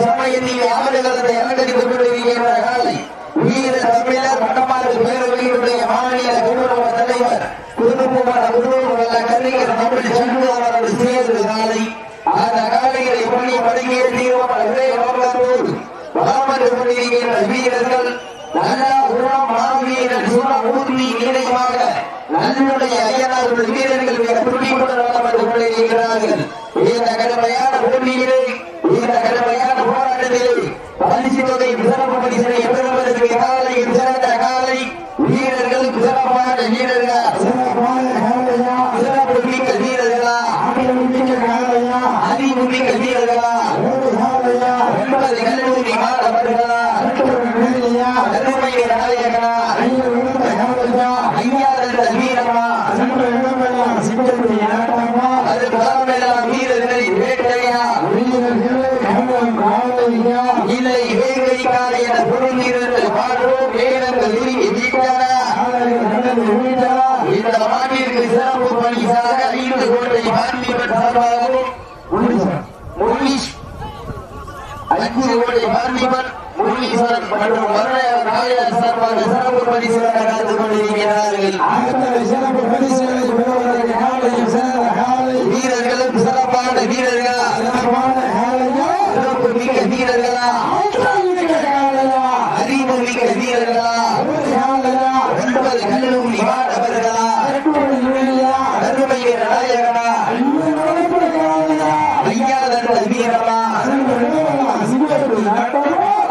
சமயத்தில் ஆடுகளத்தை அலங்கரித்துக் கொண்டிருக்கின்ற காலை வீர தமிழர் வடமாறு பேரவையினுடைய மாநில கௌரவ தலைவர் கலைஞர் தமிழ் சண்முக அவர்கள் சேர்ந்து காலை அந்த காலைகளை பணி படுகிய தீவிரமாக கொண்டிருக்கின்ற வீரர்கள் நல்ல உரம் மாவீரர் சுரமூர்த்தி நினைவாக நல்லுடைய ஐயனார்கள் வீரர்கள் மிக துடிப்புடன் நடந்து கொண்டிருக்கிறார்கள். இந்த கடுமையான போட்டியிலே இந்த கடுமையான போராட்டத்திலே பரிசு தொகை சிறப்பு பரிசனை பெறுவதற்கு காலையில் சிறந்த காலை வீரர்கள் சிறப்பான வீரர்கள் சிறப்பு மிக்க வீரர்களா அறிவுமிக்க வீரர்களா 9 கல்லூரி மாணவர்களா கருமைய நாயகனா ஐயாதல் வீரமா அது பலமெல்லாம் வீரர்களின் வேட்டையா இலை வேங்கைக்கான என பொருந்திருந்த பாடுவோம் வேடங்கள் இந்த மாட்டிற்கு சிறப்பு பரிசாக 5 கோட்டை பார்லிமெண்ட் சார்பாகவும் 5 கோட்டை பார்லிமெண்ட் முன்னீஸ்வரன் மற்றும் நாயகர் சார்பாக சிறப்பு பரிசுகளை கலந்து கொண்டிருக்கிறார்கள். வீரர்களும் சிறப்பான வீரர்களா சிறப்பு மிக்க வீரர்களா அறிவு மிக்க வீரர்களா 9 கல்லூரி மாணவர்களா கருமைய நாயகனா ஐயாதல் வீரமா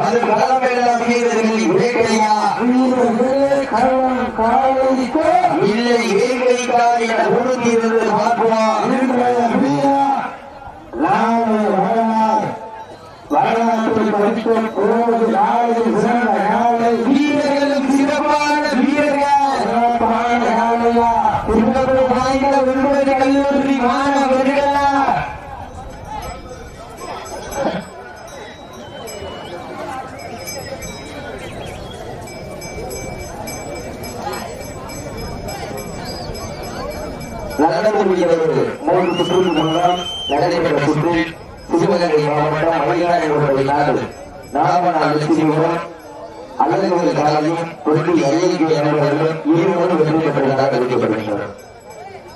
அது பலமெல்லாம் வீரர்களின் வேட்டையா இல்லை வேங்கைக்கா என பொருந்திருந்து பார்ப்போம். வீரர்களும் சிறப்பான வீரர்கள் 9 கல்லூரி மாணவர்களா நடந்து முடிகிறது. 3 சுற்று மூலம் நடைபெற்ற சுற்றில் சிவகங்கை மாவட்டம் மலையாள நாடு நாமநாடு சிவபுரம் அழகுகள் காலையும் கொண்டு ஐஐடி என்பவர்களும் இருவரும் வெற்றி பெற்றதாக அறிவிக்கப்படுகின்றனர்.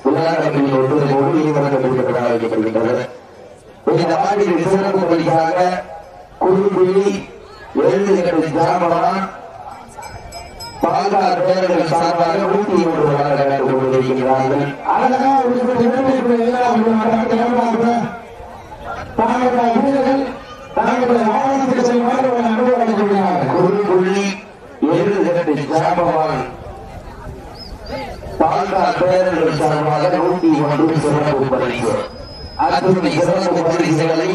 உலகத்தில் ஒருவரோடு இருவரும் வெற்றி பெற்றதாக அறிவிக்கப்படுகின்றனர். இந்த ஆண்டின் சிறப்பு பரிசாக குறும்புள்ளி 7 ஜாமவான் பால்கார் பேரர்கள் சார்பாக 101 வழங்கப்பட்டு கொண்டிருக்கிறார்கள். குறும்புள்ளி 7 ஜாமவான் பால்கார் பேரர்கள் சார்பாக 101 சிறப்பு பரிசு. அத்துணை சிறப்பு பரிசுகளை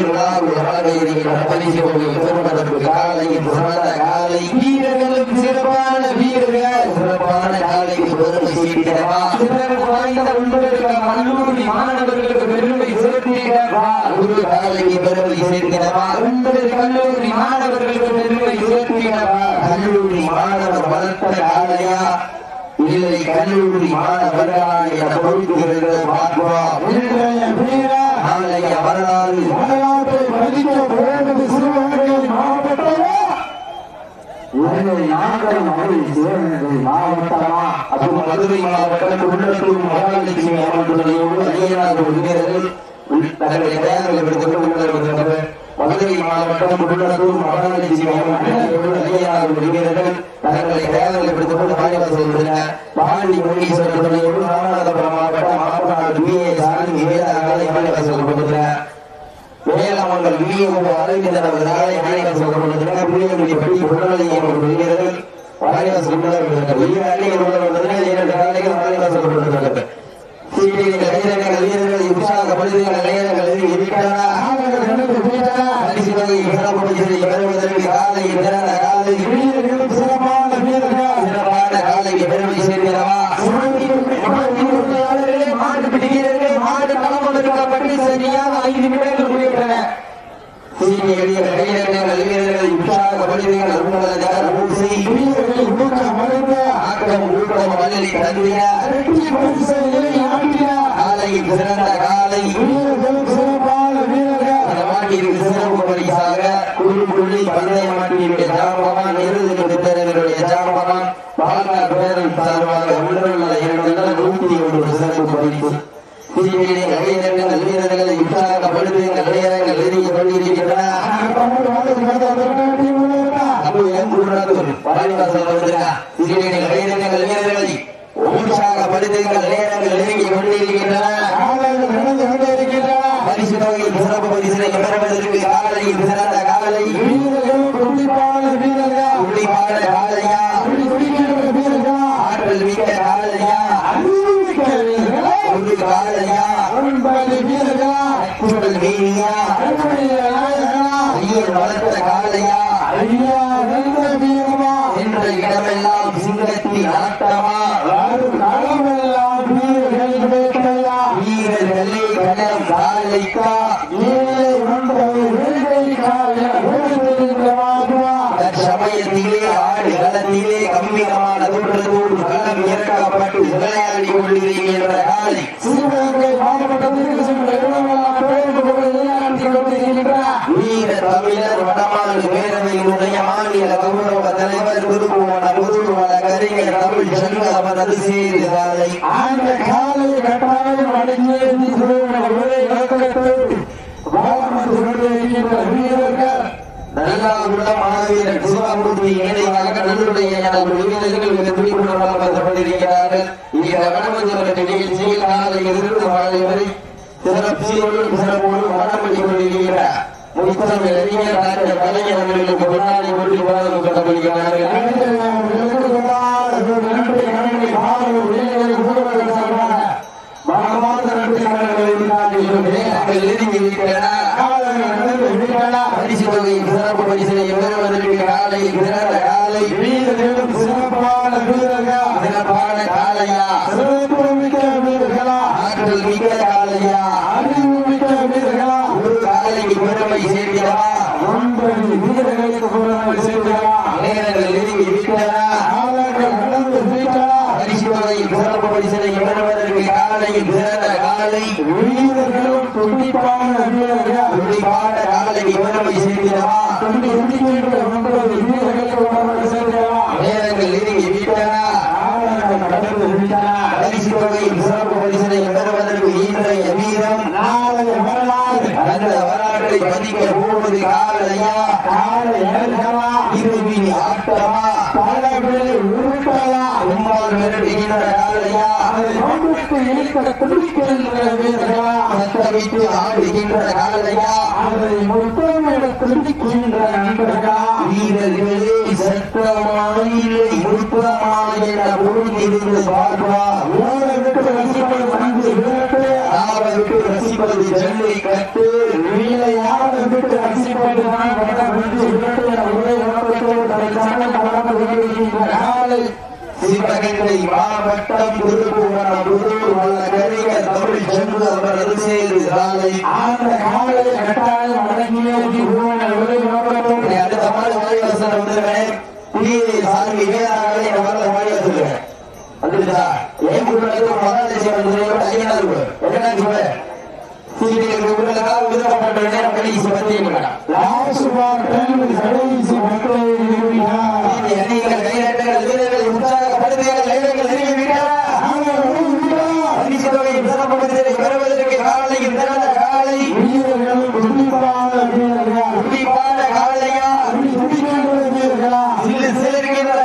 காலையில் சிறந்த காலை வீரர்களும் சிறப்பான வீரர்கள் சிறப்பான காலைக்கு பெருமை சேர்க்கிறவா சிறப்பு வாய்ந்த 9 கல்லூரி மாணவர்களுக்கு பெருமை சேர்க்கிறவா ஒரு காலைக்கு பெருமை சேர்க்கிறவா 9 கல்லூரி மாணவர்களுக்கு பெருமை சேர்க்கிறவா கல்லூரி மாணவர் வளர்த்த காலையா இல்லை கல்லூரி மாணவர்களா என பொறுப்புகிறது பார்ப்போம். வரலாறு மாவட்டமா அது மதுரை மாவட்டம் உள்ளூர் மகாலட்சுமி அம்மன் வீரர்கள் தங்களுடைய பெயர்களை எடுத்துக்கொண்டு மதுரை மாவட்டம் உள்ளூர் மகாலட்சுமி அம்மன் வீரர்கள் தங்களுடைய பெயர்களை எடுத்துக்கொண்டு மாநிலத்தில் பாண்டி முனீஸ்வரர் ராமநாதபுரம் மாவட்டம் மாவட்ட வேளாண்கள் வீரர்கள் அரவிந்தர் அவர்களால் மாநிலம் சொல்லப்படுகின்றனர். புலிகளுடைய படி உடல்நிலை வீரர்கள் மாநிலம் சொல்லப்படுகின்றனர். வீரர்கள் உற்சாகப்படுத்துகிற நேரங்களில் சிறப்பான காலைக்கு பெருமை சேர்க்கிறவா மாடு பிடிக்கிறது மாடு களப்பட்டு சரியாக 5 நிமிடங்கள் முடிகின்றன. சிறந்த காலை காலையில் சிறப்பு பரிசாக புள்ளி பந்தய மாட்டினுடைய ஜாமகமான் இறுதி பேரவருடைய ஜாமகமான் பால்கார் பேரன் சார்பாக உள்ள 101 சிறப்பு பரிசு வீரர்களை உற்சாகப்படுத்துங்கள் நேரங்கள் நெருங்கி கொண்டிருக்கின்றன. வீரர்களை உற்சாகப்படுத்துங்கள் நேரங்கள் நெருங்கி கொண்டிருக்கின்றன. பரிசு தொகையில் சிறப்பு பரிசினை பெறுவதற்கு காலையில் சிறந்த காலை காலையா ஆற்றல் மிக்க காலையா காலையா வளர்த்த காலையா என்ற இடமெல்லாம் சிங்கத்தின் ஆட்டமா வீரர்களே களம் காலைக்கா சமயத்திலே ஆடு களத்திலே கம்பீரமான தோற்றத்தோடு களம் இறக்கப்பட்டு விளையாடி கொண்டிருக்கின்ற காலை வீர தமிழர் வடமாநில பேரவையினுடைய மாநில கௌரவ தலைவர் திருப்புவன முதுகுவன கரிஞர் தமிழ் செல்வம் அவரது செய்தி காலை அந்த காலை கட்டாயம் அடங்கியது வீரர்கள் நல்லா உள்ள மாணவர்கள் சிவாமூர்த்தி இணைவாக நல்லுடைய வீரர்கள் இந்த வடமஞ்சள் நிகழ்ச்சியில் காலை இருந்து மாலை வரை சிறப்போடு வடமொழி கொண்டிருக்கிற முத்தம் அறிஞர் டாக்டர் கலைஞர்களுக்கு முன்னாடி ஒட்டி கட்டப்படுகிறார்கள். பரிசு தொகை சிறப்பு பரிசினை பெறுவதற்கு காலை சிறந்த காலை வீரர்களும் சிறப்பான வீரர்கள் சிறப்பான காலையா ஆற்றல் மிக்க காலையா அறிவு மிக்க வீரர்களா ஒரு காலைக்கு பெருமை சேர்க்கிறவா 9 வீரர்களுக்கு பெருமை சேர்க்கிறவா நேரங்கள் நெருங்கி விட்டனா பரிசு தொகை சிறப்பு பரிசினை பெறுவதற்கு காலையில் சிறந்த காலை வீரர்களும் துடிப்பான வீரர்கள் துடிப்பான காலைக்கு பெருமை சேர்க்கிறவா நேரங்கள் நெருங்கி விட்டனா பரிசு தொகையில் சிறப்பு பரிசினை பெறுவதற்கு இன்றைய வீரம் நாளைய வரலாறு அந்த வரலாற்றை பதிக்க போவது காலையா இறுதி ஆட்டமா உம்மால் மிரட்டுகின்ற காலையா சத்தமிட்டு ஆடுகின்ற காலையா வீரர்களே சத்தமாயில்லை முத்தமாய் என பொருந்திருந்து பார்ப்பா விட்டு ரசிப்பது ஜல்லை கட்டு விட்டு ரசிப்பது சிவகங்கை மாவட்டம் திருப்புவனம் புதூர் கரிஞர் தமிழ் சென்று அவரது செய்து காலை அந்த காலை கட்டாயம் அடுத்த மாதிரி வாய்வசனம் வந்துருவேன் சாமி வேறாங்களே வரல வாய்வசுவேன் வந்துருச்சா ஏன் ஐயனாரு என்ன சொல்ல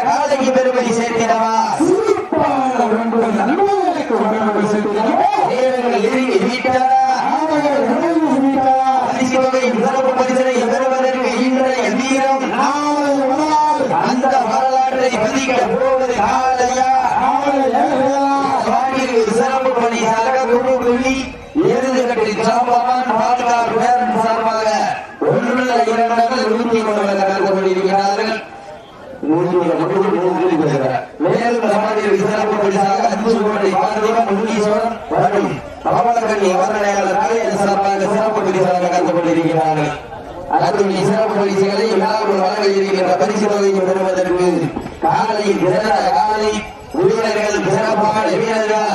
காலைக்கு பெருமை சேர்க்கிறவா அந்த வரலாற்றை பதிக்க போவது காலையா சிறப்பு பணியாக குழுவில்லி எருதுகட்டில் சாம்பவான் பால்கார் பேரன் சார்பாக 1 கலந்து கொண்டிருக்கிறார்கள். மேலும் சமாதியில் சிறப்பு பரிசாக 5 கோடி பாரதியம் முனீஸ்வரன் மற்றும் கமலக்கண்ணி அவர்கள் சார்பாக சிறப்பு பரிசாக கலந்து கொண்டிருக்கிறார்கள். அதனுடைய சிறப்பு பரிசுகளை விழாவில் வழங்க இருக்கின்ற பரிசு தொகையை பெறுவதற்கு காலையில் காலை வீரர்கள் சிறப்பான வீரர்கள்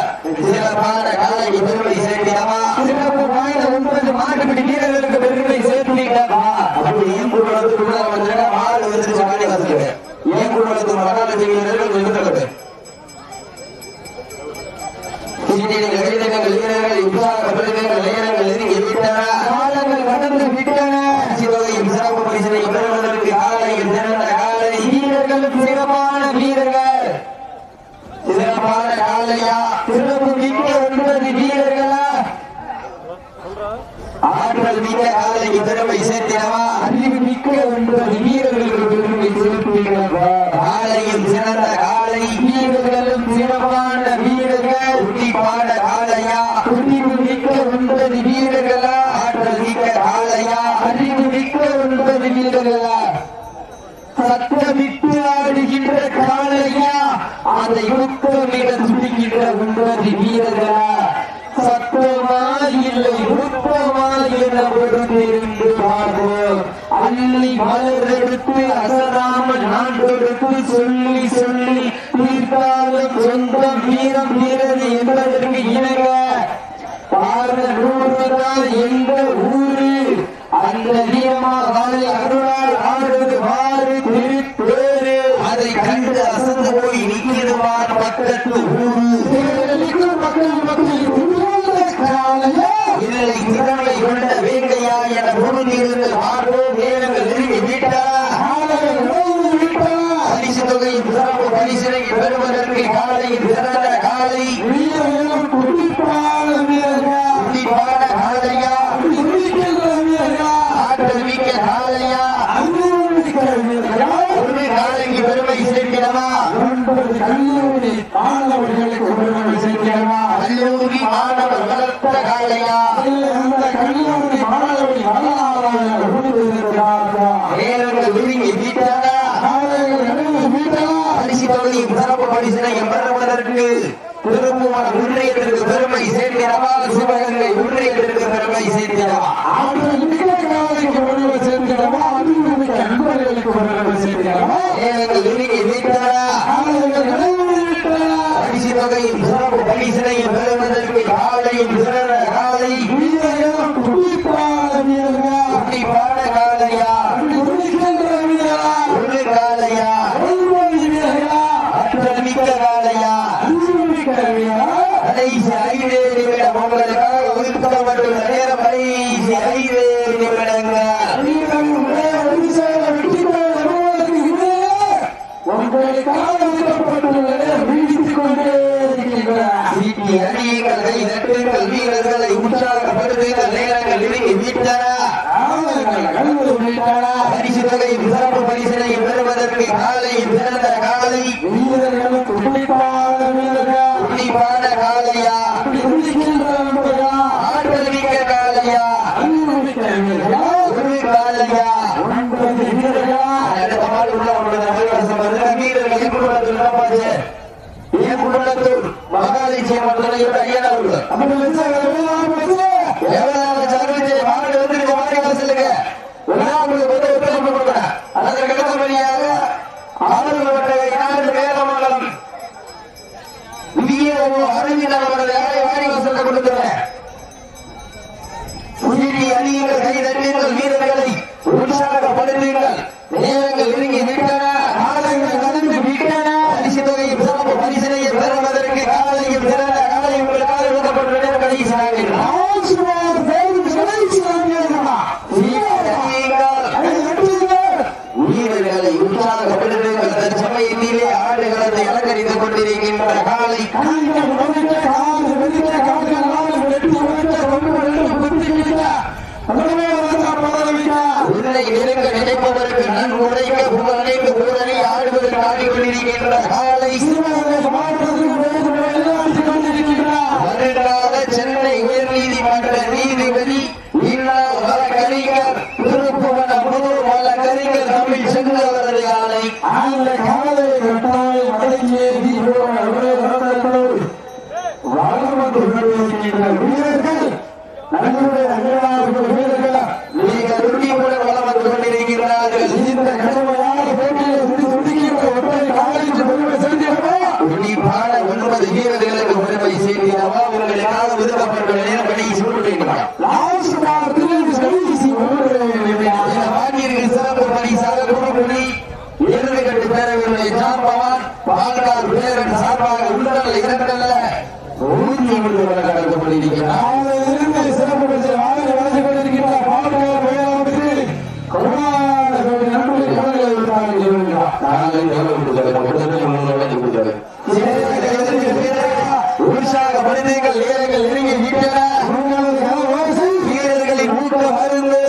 சிறப்பான காலைக்கு பெருமை சேர்க்கிறவா சிறப்பு வாய்ந்த 9 மாட்டுப்பிடி வீரர்களுக்கு பெருமை சேர்த்து வீரப்பா அப்படி ஏன் குடும்பத்துக்குள்ள வந்து மாடு வந்து சாடி வந்து ஏன் குடும்பத்துக்கு மகாலட்சுமி வீரர்கள் விருதுகள் வீரர்கள் உற்சாகப்படுத்துங்கள் நேரங்கள் நெருங்கி விட்டன காலங்கள் கடந்து விட்டன சிவகையும் சிறப்பு பரிசனை பெறுவதற்கு காலையில் சிறந்த காலை வீரர்கள் சிறப்பான வீரர்கள் சிறப்பான காலையா சிறப்பு மிக்க 9 வீரர்களா ஆற்றல் மிக்க காலைக்கு பெருமை சேர்த்தினவா அறிவு மிக்க 9 வீரர்களுக்கு பெருமை சேர்த்தினவா காலையும் சிறந்த காலை வீரர்களும் சிறப்பான வீரர்கள் உண்டிப்பான காலையா துணிவு மிக்க 9 வீரர்களா ஆற்றல் மிக்க காலையா அறிவு மிக்க 9 வீரர்களா சத்தமிட்டு ஆடுகின்ற காலையா அதை யுத்தமிட துடிக்கின்ற 9 வீரர்களா சத்தமா இல்லை யுத்தமா என பொறுத்திருந்து பார்ப்போம் அள்ளி மலரெடுத்து அசராமல் நாட்டெடுத்து சொல்லி சொல்லி தீர்த்தாலும் சொந்தம் வீரம் வீரது என்பதற்கு இணங்க பார்த்த 100 நாள் எந்த ஊரு அந்த வீரமா வாழை அருளால் ஆடுவது வாறு திருப்பேரு அதை கண்டு அசந்து போய் நிற்கிறவார் பக்கத்து ஊரு இல்லை திறமை கொண்ட வேங்கையா என பொருளிருந்து ஆர்வம் வேலங்கள் நெருங்கி விட்டா பரிசு தொகையின் சிறப்பு பரிசினை பெறுவதற்கு காலையில் சிறந்த காலை குடிப்பான காலையா ஆற்றல் மிக்க காலையா ஒரு காலைக்கு பெருமை சேர்க்கிறவா கல்லூரி மாணவர்களுக்கு பெருமை சேர்க்கிறவா கல்லூரி மாணவர் வளர்த்த காலையா கல்லூரி மாணவர்கள் நேரங்கள் விரும்பி வீட்டாரா பரிசு தொகையின் சிறப்பு பரிசினை பெறுவதற்கு திருப்புவன ஒன்றியத்திற்கு பெருமை சேர்க்கிறவா சிவகங்கை ஒன்றியத்திற்கு பெருமை சேர்க்கிறவா பரிசு தொகையின் சிறப்பு பரிசினை பெறுவதற்கு காலையும் சிறந்த காலை குடிப்பான காலையா ஒரு காலையா ஆற்றல் மிக்க காலையா கடைசி 5 நிமிடம் உங்களுக்காக ஒதுக்கப்பட்டுள்ள நேரம் கடைசி 5 நிமிடங்கள் வீரர்களை உற்சாகப்படுத்துகிற நேரங்கள் நெருங்கி விட்டன பரிசு தொகை சிறப்பு பரிசினை பெறுவதற்கு காலையில் சிறந்த காலை உன்னிப்பான காலையா ஆற்றல் மிக்க காலையா ஒரு காலையா அடுத்த மாடு உள்ள வீரர்கள் குடும்பத்தூர் மகாலட்சுமி துணையோட ஐயனார் மாடு வந்து மாடி வாசலுங்க ஒத்துழைப்பு கொடுக்கிறேன் அதற்கு அடுத்தபடியாக வேதமங்கலம் அரவிந்தர் வாடி வாசல கொடுக்கிறேன் உயிரி அணியுங்கள் கை தருவீர்கள் வீரர்களை உற்சாகப்படுவீர்கள் நேரங்கள் நெருங்கி விட்டன காலங்கள் கடந்து விட்டன பரிசு தொகை சிறப்பு பரிசினை பெறுவதற்கு காலையில் சிறந்த காலை உங்களுக்காக எழுதப்பட்ட நேரம் வீரர்களை உற்சாகப்படுத்துங்கள் தற்சமயத்திலே ஆடுகளத்தை அலங்கரித்துக் கொண்டிருக்கின்ற காலை நினைப்பதற்கு நன்கு உரைக்க புகழைக்கு ஊரனை ஆடுவதற்கு ஆடிக்கொண்டிருக்கின்ற காலை வருடாத சென்னை உயர்நீதிமன்ற நீதிபதி வழக்கறிஞர் திருப்புவன புதூர் வழக்கறிஞர் தமிழ் சென்றவரது காலை அந்த காலை வீரர்கள் நீங்கள் உறுதியுடன் வளம் வந்து கொண்டிருக்கிறார்கள் இந்த கடுமையான போட்டியை உன்னிப்பான 9 வீரர்களுக்கு பெருமை சேர்க்கிறவா உங்களுக்காக ஒதுக்கப்பட்ட நேரம் படி சொல்லியிருக்கிறார் சிறப்பாக உள்ளல இரண்டல்ல 103 கடக்கப்பட்டிருக்கிறார். சிறப்பு வளர்ந்து கொண்டிருக்கிறார். உற்சாக மனிதர்கள் நேரங்கள் நெருங்கி விட்டன. வீரர்களின் ஊக்கம் மருந்து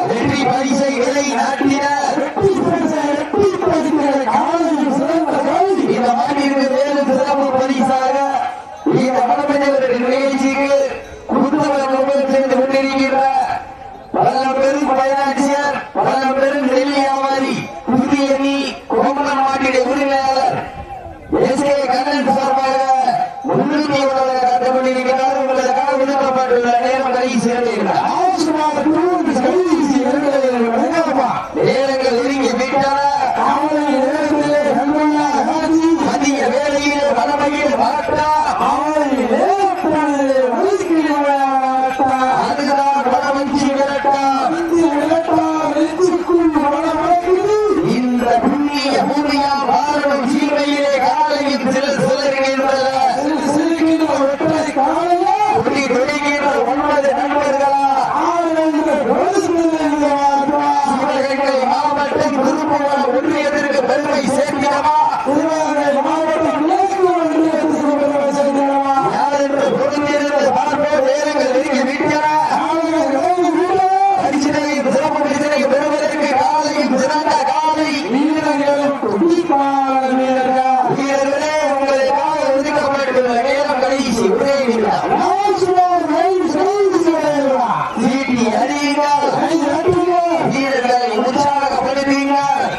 வெற்றி பரிசைகளை நாட்டினார். இந்த மாநில வேறு சிறப்பு பரிசாக இந்த மனமஞ்சள் நிகழ்ச்சிக்கு புத்தகம் சேர்ந்து கொண்டிருக்கிறார். பல பெரும் பயனாட்சியர், பல பெரும் நெல் வியாபாரி, புதிய நீ கோமலம் மாட்டிட உரிமையாளர் எஸ்.கே. கண்ணன் சார்பாக 300 கட்டப்பட்டிருக்கிறார். உங்களுக்காக விடுக்கப்பட்டுள்ள நேரம் கடைசி நேரங்கள் நெருங்கி விட்டன. மதிய வேலையில் வளமையில் வரட்டா அதுதான் வளமஞ்சி விரட்டா. இந்த புண்ணிய பூமியா பாரதம் சீமையிலே காலையில் சிலருகின்றன. புள்ளி தொழில்கின்ற 9 நண்பர்களா சிவகங்கை மாவட்டம் திருப்புவனம் ஒன்றியத்திற்கு பெருமை சேர்க்கிறமா? யார் என்று பொருந்திருந்த பார்ப்போம். நேரங்கள் நெருங்கி விட்டன. பரிசினையும் சிறப்பு பரிசினையும் பெறுவதற்கு காலையும் சிறந்த காலை வீரர்களே உங்களுக்காக ஒதுக்கப்பட்டுள்ள நேரம் கடைசி ஒரே சீட்டி அறியுங்கள். வீரர்களை உற்சாகப்படுத்துங்கள்.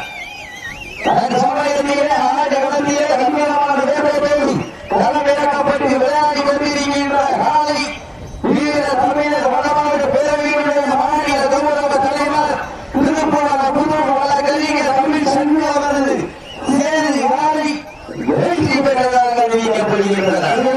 சமயத்திலே ஆட்டகளத்திலே கம்பீரமான வேட்டையோடு களமிறக்கப்பட்டு விளையாடி கொண்டிருக்கின்ற காலை வீர தமிழர் வடமாவட்ட பேரவையுடைய மாநில கௌரவ தலைவர் திருப்புவன புதுவள கலிங்கர் தமிழ் சண்முக அவரது சேது காலை வெற்றி பெற்றதாக அறிவிக்கப்படுகின்றனர்.